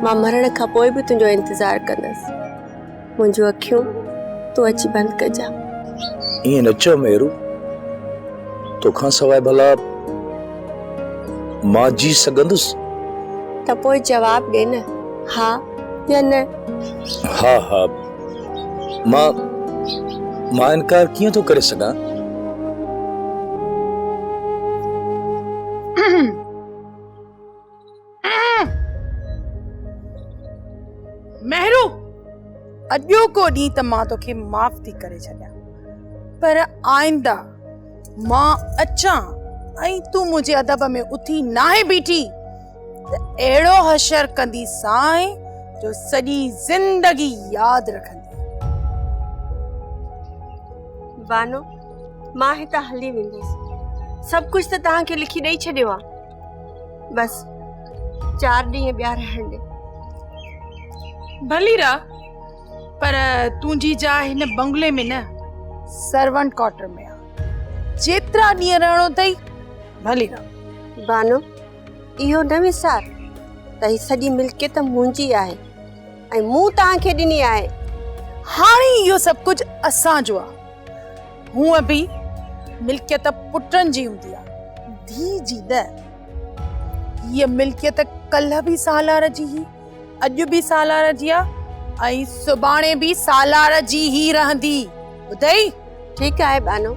मां मरण खां पोइ बि तुंहिंजो इंतज़ारु कंदसि। मुंहिंजूं अखियूं तूं अची बंदि कजां। ईअं न चओ मेरू, तोखां सवाइ भला मां जी सघंदुसि? त पोइ जवाब ॾे न, हा या न। हा हा, मां इनकार कीअं थो करे सघां? मेहरू, अॼो को ॾींहुं त मां तोखे माफ़ थी करे छॾियां, पर आइंदा मां अचां ऐं तूं मुंहिंजे अदब में उथी नाहे बीठी त अहिड़ो हशर कंदी साईं जो सॼी ज़िंदगी यादि रखंदी। बानो, मां हितां हली वेंदसि। सभु कुझु त तव्हांखे लिखी ॾेई छॾियो आहे। बस 4 ॾींहं ॿिया रहण ॾे। भली रह, पर तुंहिंजी जाइ हिन बंगले में न, सर्वेंट क्वार्टर में आहे। जेतिरा ॾींहं रहणो अथई भली रह। बानो, इहो न विसार त ही सॼी मिल्कियत मुंहिंजी आहे ऐं मूं तव्हांखे ॾिनी आहे। हाणे इहो सभु कुझु असांजो आहे। हूअं बि मिल्कियत पुटनि जी हूंदी आहे, धी जी न। हीअ मिल्कियत कल्ह बि सालार जी ही, अॼु बि सालार जी आहे ऐं सुभाणे बि सालार जी ही रहंदी। ॿुधई? ठीकु आहे बानो,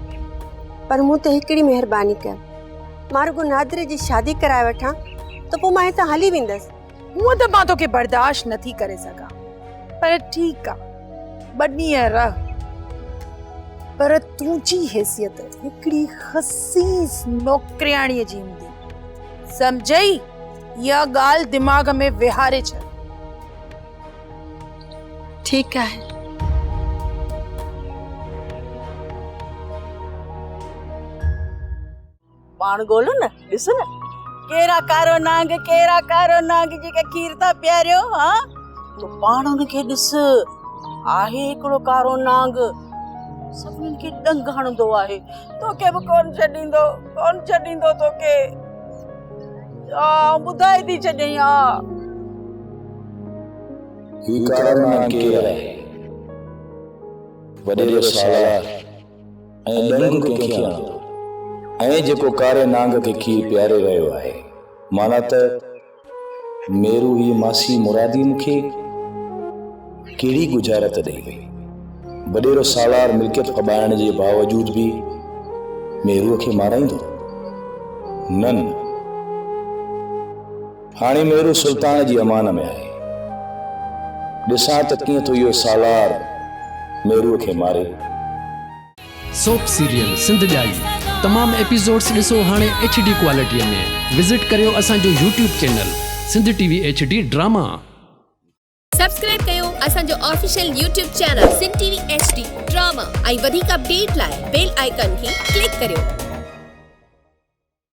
पर मूं ते हिकिड़ी महिरबानी कर। मां रुगो नादिरे जी शादी कराए वठां त पोइ मां हितां हली वेंदसि। हूअं त मां तोखे बर्दाश्त नथी करे सघां, पर ठीकु आहे, 2 ॾींहं रह। पर तुंहिंजी हैसियत हिकिड़ी ख़सीस नौकरियाणीअ जी हूंदी, सम्झई? इहा ॻाल्हि दिमाग़ में विहारे छॾ। ठीकु आहे। पाण ॻोल्हो न, ॾिस न कहिड़ा कारो नांग जेके खीर था पियारियो। हा, तो पाण उनखे ॾिस, आहे हिकिड़ो कारो नांग, सभिनीनि खे ॾंग हणंदो आहे। तोखे बि कोन छॾींदो तोखे। ॿुधाए थी छॾई। ही कारो नांग केरु आहे? वॾेरो सालार ऐं ॾंग कंहिंखे हणंदो, ऐं जेको कारे नांग खे खीर पियारे रहियो आहे। माना त मेरू ही मासी मुरादी मूंखे कहिड़ी गुजारत ॾेई वई। वॾेरो सालार मिल्कियत फॿाइण जे बावजूद बि मेरूअ खे माराईंदो? न, हाणे मेरू सुल्तान जी अमान में आहे। ॾिसां त कीअं थो इहो सालार मेरूअ खे मारे। सोप सीरियल सिंध जाई तमाम एपिसोड्स ॾिसो हाणे HD क्वालिटीअ में। विज़िट करियो असांजो YouTube channel Sindh TV HD drama. Subscribe कयो असांजो official YouTube channel Sindh TV HD drama ऐं वधीक अपडेट लाइ बेल आइकन खे क्लिक करियो।